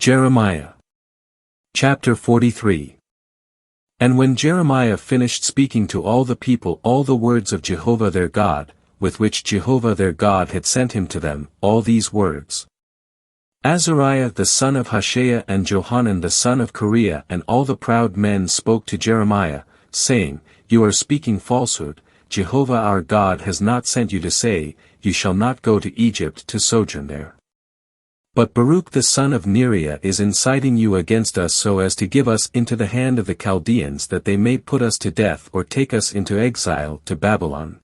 Jeremiah. Chapter 43. And when Jeremiah finished speaking to all the people all the words of Jehovah their God, with which Jehovah their God had sent him to them, all these words. Azariah the son of Hoshaiah and Johanan the son of Kareah and all the proud men spoke to Jeremiah, saying, You are speaking falsehood. Jehovah our God has not sent you to say, You shall not go to Egypt to sojourn there. But Baruch the son of Neriah is inciting you against us so as to give us into the hand of the Chaldeans that they may put us to death or take us into exile to Babylon.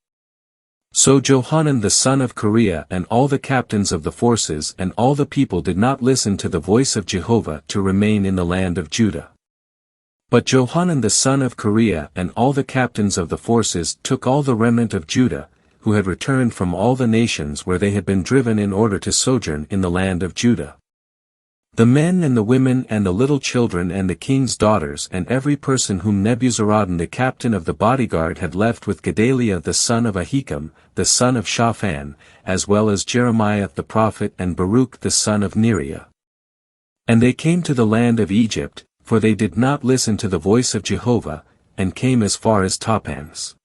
So Johanan the son of Kareah and all the captains of the forces and all the people did not listen to the voice of Jehovah to remain in the land of Judah. But Johanan the son of Kareah and all the captains of the forces took all the remnant of Judah, who had returned from all the nations where they had been driven in order to sojourn in the land of Judah. The men and the women and the little children and the king's daughters and every person whom Nebuzaradan the captain of the bodyguard had left with Gedaliah the son of Ahikam, the son of Shaphan, as well as Jeremiah the prophet and Baruch the son of Neriah. And they came to the land of Egypt, for they did not listen to the voice of Jehovah, and came as far as Tahpanhes.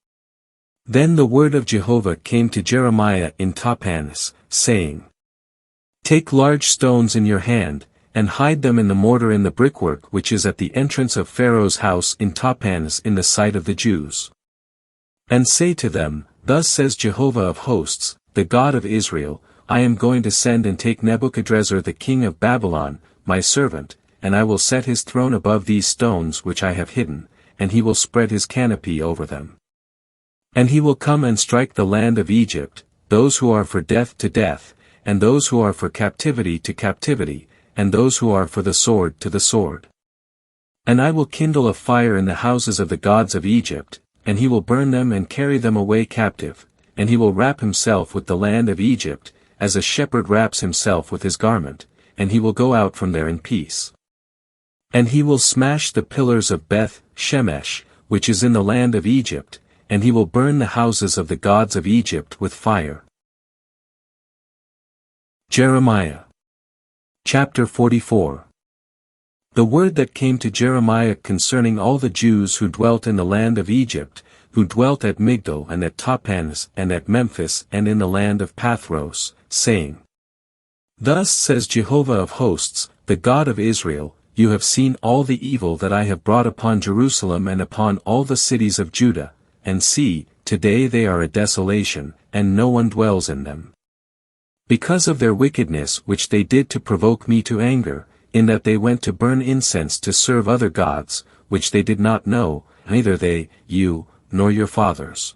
Then the word of Jehovah came to Jeremiah in Tahpanhes, saying, Take large stones in your hand, and hide them in the mortar in the brickwork which is at the entrance of Pharaoh's house in Tahpanhes in the sight of the Jews. And say to them, Thus says Jehovah of hosts, the God of Israel, I am going to send and take Nebuchadrezzar the king of Babylon, my servant, and I will set his throne above these stones which I have hidden, and he will spread his canopy over them. And he will come and strike the land of Egypt, those who are for death to death, and those who are for captivity to captivity, and those who are for the sword to the sword. And I will kindle a fire in the houses of the gods of Egypt, and he will burn them and carry them away captive, and he will wrap himself with the land of Egypt, as a shepherd wraps himself with his garment, and he will go out from there in peace. And he will smash the pillars of Beth Shemesh, which is in the land of Egypt, and he will burn the houses of the gods of Egypt with fire. Jeremiah. Chapter 44. The word that came to Jeremiah concerning all the Jews who dwelt in the land of Egypt, who dwelt at Migdol and at Tahpanhes and at Memphis and in the land of Pathros, saying, Thus says Jehovah of hosts, the God of Israel, You have seen all the evil that I have brought upon Jerusalem and upon all the cities of Judah, and see, today they are a desolation, and no one dwells in them. Because of their wickedness which they did to provoke me to anger, in that they went to burn incense to serve other gods, which they did not know, neither they, you, nor your fathers.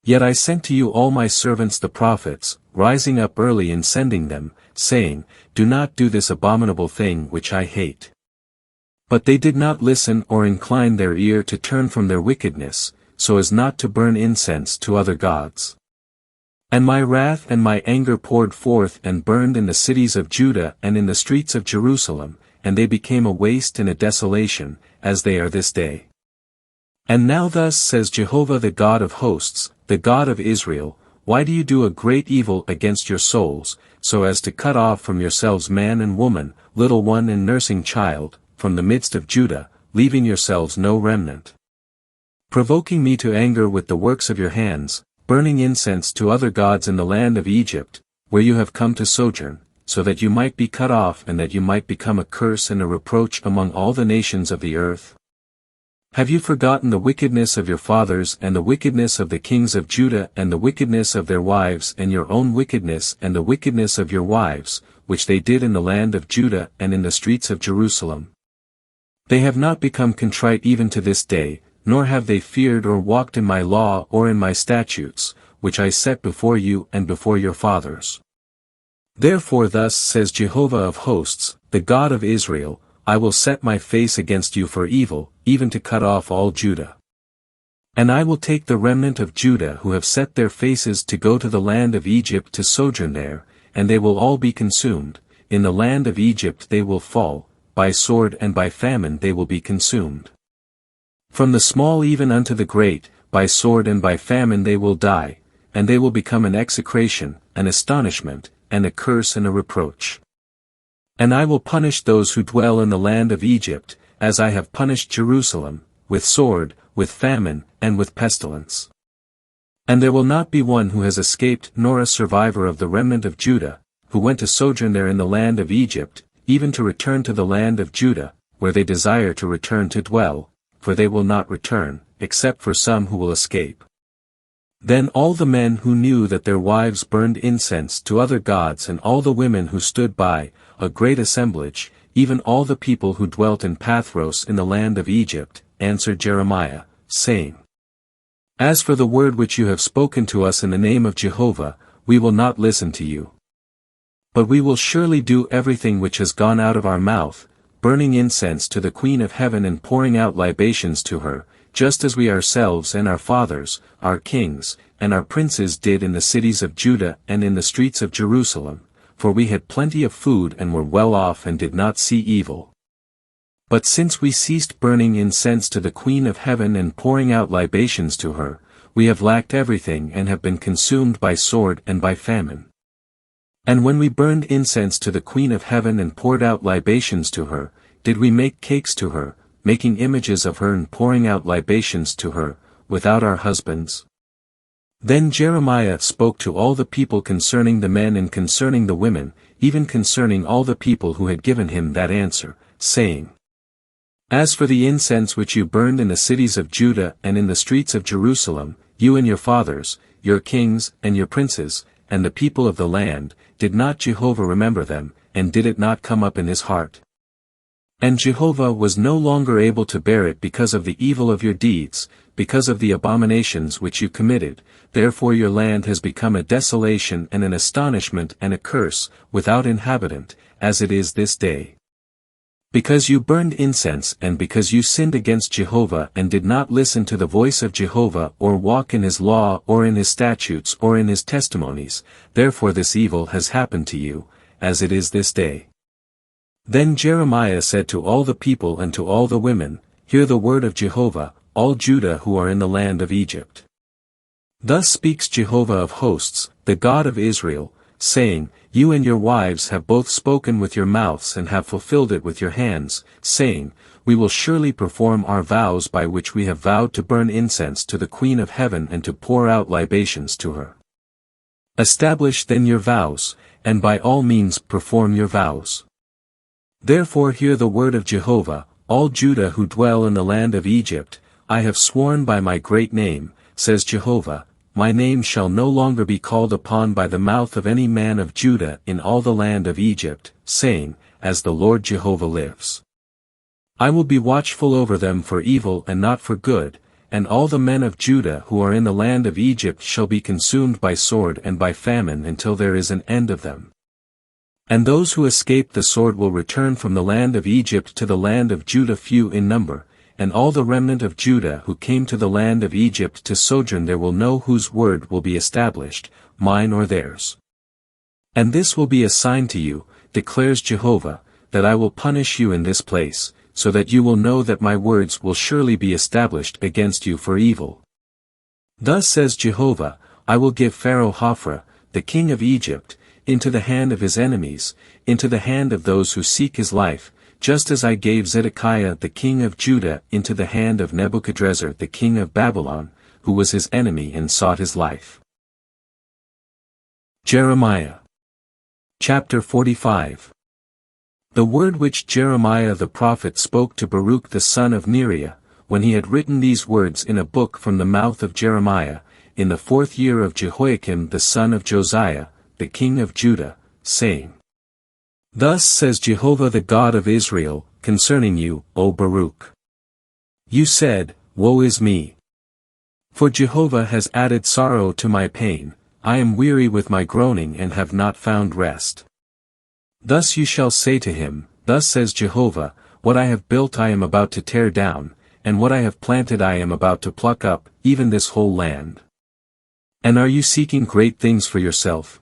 Yet I sent to you all my servants the prophets, rising up early and sending them, saying, Do not do this abominable thing which I hate. But they did not listen or incline their ear to turn from their wickedness, so as not to burn incense to other gods. And my wrath and my anger poured forth and burned in the cities of Judah and in the streets of Jerusalem, and they became a waste and a desolation, as they are this day. And now thus says Jehovah the God of hosts, the God of Israel, Why do you do a great evil against your souls, so as to cut off from yourselves man and woman, little one and nursing child, from the midst of Judah, leaving yourselves no remnant? Provoking me to anger with the works of your hands, burning incense to other gods in the land of Egypt, where you have come to sojourn, so that you might be cut off and that you might become a curse and a reproach among all the nations of the earth? Have you forgotten the wickedness of your fathers and the wickedness of the kings of Judah and the wickedness of their wives and your own wickedness and the wickedness of your wives, which they did in the land of Judah and in the streets of Jerusalem? They have not become contrite even to this day, nor have they feared or walked in my law or in my statutes, which I set before you and before your fathers. Therefore thus says Jehovah of hosts, the God of Israel, I will set my face against you for evil, even to cut off all Judah. And I will take the remnant of Judah who have set their faces to go to the land of Egypt to sojourn there, and they will all be consumed, in the land of Egypt they will fall, by sword and by famine they will be consumed. From the small even unto the great, by sword and by famine they will die, and they will become an execration, an astonishment, and a curse and a reproach. And I will punish those who dwell in the land of Egypt, as I have punished Jerusalem, with sword, with famine, and with pestilence. And there will not be one who has escaped nor a survivor of the remnant of Judah, who went to sojourn there in the land of Egypt, even to return to the land of Judah, where they desire to return to dwell, for they will not return, except for some who will escape. Then all the men who knew that their wives burned incense to other gods and all the women who stood by, a great assemblage, even all the people who dwelt in Pathros in the land of Egypt, answered Jeremiah, saying, As for the word which you have spoken to us in the name of Jehovah, we will not listen to you. But we will surely do everything which has gone out of our mouth, burning incense to the Queen of Heaven and pouring out libations to her, just as we ourselves and our fathers, our kings, and our princes did in the cities of Judah and in the streets of Jerusalem, for we had plenty of food and were well off and did not see evil. But since we ceased burning incense to the Queen of Heaven and pouring out libations to her, we have lacked everything and have been consumed by sword and by famine. And when we burned incense to the Queen of Heaven and poured out libations to her, did we make cakes to her, making images of her and pouring out libations to her, without our husbands? Then Jeremiah spoke to all the people concerning the men and concerning the women, even concerning all the people who had given him that answer, saying, As for the incense which you burned in the cities of Judah and in the streets of Jerusalem, you and your fathers, your kings and your princes, and the people of the land, did not Jehovah remember them, and did it not come up in his heart? And Jehovah was no longer able to bear it because of the evil of your deeds, because of the abominations which you committed, therefore your land has become a desolation and an astonishment and a curse, without inhabitant, as it is this day. Because you burned incense and because you sinned against Jehovah and did not listen to the voice of Jehovah or walk in his law or in his statutes or in his testimonies, therefore this evil has happened to you, as it is this day. Then Jeremiah said to all the people and to all the women, Hear the word of Jehovah, all Judah who are in the land of Egypt. Thus speaks Jehovah of hosts, the God of Israel, saying, You and your wives have both spoken with your mouths and have fulfilled it with your hands, saying, We will surely perform our vows by which we have vowed to burn incense to the Queen of Heaven and to pour out libations to her. Establish then your vows, and by all means perform your vows. Therefore hear the word of Jehovah, all Judah who dwell in the land of Egypt, I have sworn by my great name, says Jehovah, my name shall no longer be called upon by the mouth of any man of Judah in all the land of Egypt, saying, As the Lord Jehovah lives. I will be watchful over them for evil and not for good, and all the men of Judah who are in the land of Egypt shall be consumed by sword and by famine until there is an end of them. And those who escape the sword will return from the land of Egypt to the land of Judah few in number, and all the remnant of Judah who came to the land of Egypt to sojourn there will know whose word will be established, mine or theirs. And this will be a sign to you, declares Jehovah, that I will punish you in this place, so that you will know that my words will surely be established against you for evil. Thus says Jehovah, I will give Pharaoh Hophra, the king of Egypt, into the hand of his enemies, into the hand of those who seek his life, just as I gave Zedekiah the king of Judah into the hand of Nebuchadrezzar the king of Babylon, who was his enemy and sought his life. Jeremiah. Chapter 45. The word which Jeremiah the prophet spoke to Baruch the son of Neriah, when he had written these words in a book from the mouth of Jeremiah, in the 4th year of Jehoiakim the son of Josiah, the king of Judah, saying, Thus says Jehovah the God of Israel, concerning you, O Baruch. You said, Woe is me! For Jehovah has added sorrow to my pain, I am weary with my groaning and have not found rest. Thus you shall say to him, Thus says Jehovah, What I have built I am about to tear down, and what I have planted I am about to pluck up, even this whole land. And are you seeking great things for yourself?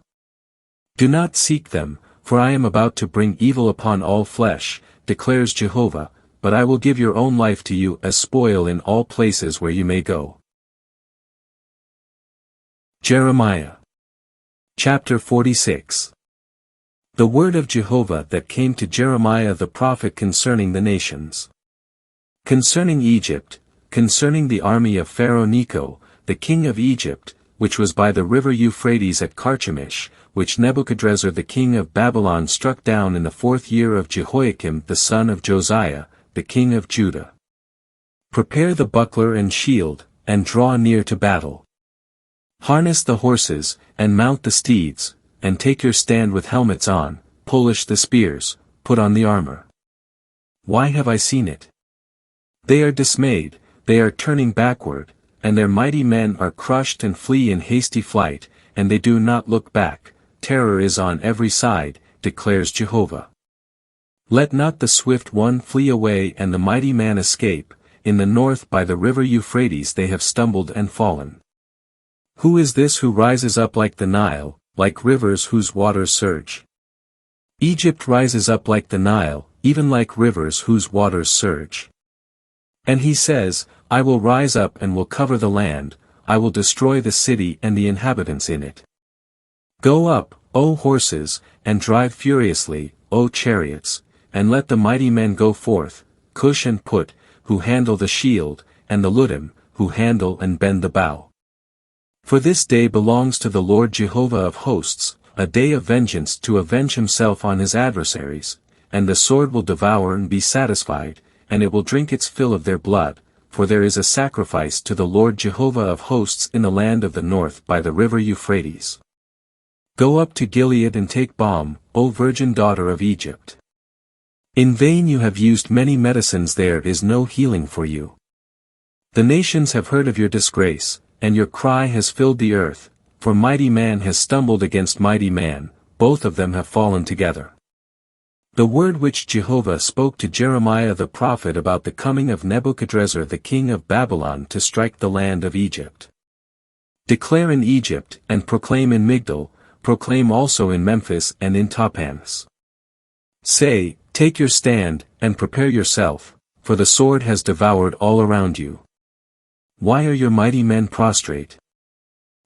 Do not seek them, for I am about to bring evil upon all flesh, declares Jehovah, but I will give your own life to you as spoil in all places where you may go. Jeremiah. Chapter 46. The word of Jehovah that came to Jeremiah the prophet concerning the nations. Concerning Egypt, concerning the army of Pharaoh Necho, the king of Egypt, which was by the river Euphrates at Carchemish, which Nebuchadrezzar the king of Babylon struck down in the 4th year of Jehoiakim the son of Josiah, the king of Judah. Prepare the buckler and shield, and draw near to battle. Harness the horses, and mount the steeds, and take your stand with helmets on, polish the spears, put on the armor. Why have I seen it? They are dismayed, they are turning backward, and their mighty men are crushed and flee in hasty flight, and they do not look back. Terror is on every side, declares Jehovah. Let not the swift one flee away and the mighty man escape. In the north by the river Euphrates they have stumbled and fallen. Who is this who rises up like the Nile, like rivers whose waters surge? Egypt rises up like the Nile, even like rivers whose waters surge. And he says, I will rise up and will cover the land, I will destroy the city and the inhabitants in it. Go up, O horses, and drive furiously, O chariots, and let the mighty men go forth, Cush and Put, who handle the shield, and the Ludim, who handle and bend the bow. For this day belongs to the Lord Jehovah of hosts, a day of vengeance to avenge himself on his adversaries, and the sword will devour and be satisfied, and it will drink its fill of their blood, for there is a sacrifice to the Lord Jehovah of hosts in the land of the north by the river Euphrates. Go up to Gilead and take balm, O virgin daughter of Egypt. In vain you have used many medicines, there is no healing for you. The nations have heard of your disgrace, and your cry has filled the earth, for mighty man has stumbled against mighty man, both of them have fallen together. The word which Jehovah spoke to Jeremiah the prophet about the coming of Nebuchadrezzar the king of Babylon to strike the land of Egypt. Declare in Egypt, and proclaim in Migdol, proclaim also in Memphis and in Tahpanhes. Say, take your stand, and prepare yourself, for the sword has devoured all around you. Why are your mighty men prostrate?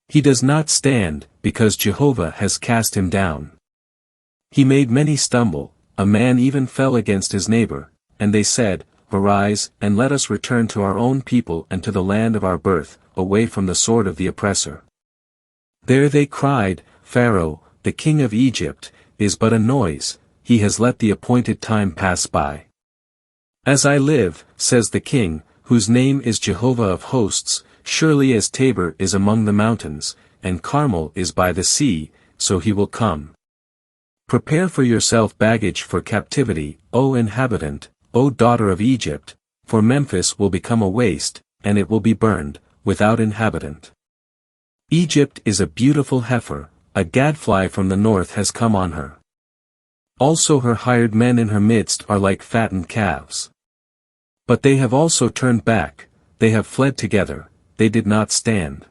He does not stand, because Jehovah has cast him down. He made many stumble, a man even fell against his neighbor, and they said, Arise, and let us return to our own people and to the land of our birth, away from the sword of the oppressor. There they cried, Pharaoh, the king of Egypt, is but a noise, he has let the appointed time pass by. As I live, says the king, whose name is Jehovah of hosts, surely as Tabor is among the mountains, and Carmel is by the sea, so he will come. Prepare for yourself baggage for captivity, O inhabitant, O daughter of Egypt, for Memphis will become a waste, and it will be burned, without inhabitant. Egypt is a beautiful heifer, a gadfly from the north has come on her. Also her hired men in her midst are like fattened calves. But they have also turned back, they have fled together, they did not stand.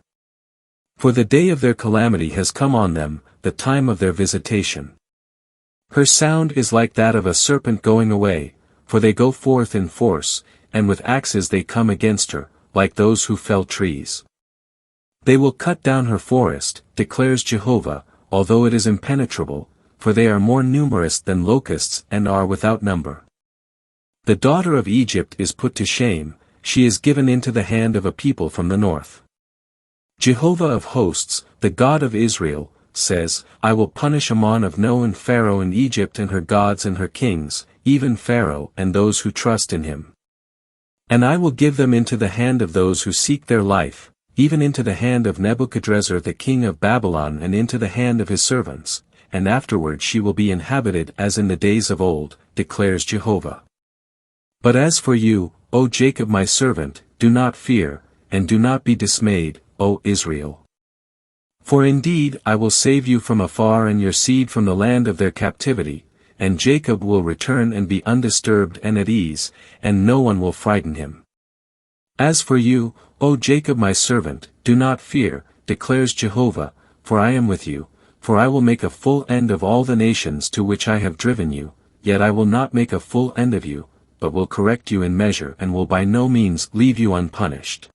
For the day of their calamity has come on them, the time of their visitation. Her sound is like that of a serpent going away, for they go forth in force, and with axes they come against her, like those who fell trees. They will cut down her forest, declares Jehovah, although it is impenetrable, for they are more numerous than locusts and are without number. The daughter of Egypt is put to shame, she is given into the hand of a people from the north. Jehovah of hosts, the God of Israel, says, I will punish Ammon of No and Pharaoh and Egypt and her gods and her kings, even Pharaoh and those who trust in him. And I will give them into the hand of those who seek their life, even into the hand of Nebuchadrezzar the king of Babylon and into the hand of his servants, and afterward she will be inhabited as in the days of old, declares Jehovah. But as for you, O Jacob my servant, do not fear, and do not be dismayed, O Israel. For indeed I will save you from afar and your seed from the land of their captivity, and Jacob will return and be undisturbed and at ease, and no one will frighten him. As for you, O Jacob my servant, do not fear, declares Jehovah, for I am with you, for I will make a full end of all the nations to which I have driven you, yet I will not make a full end of you, but will correct you in measure and will by no means leave you unpunished.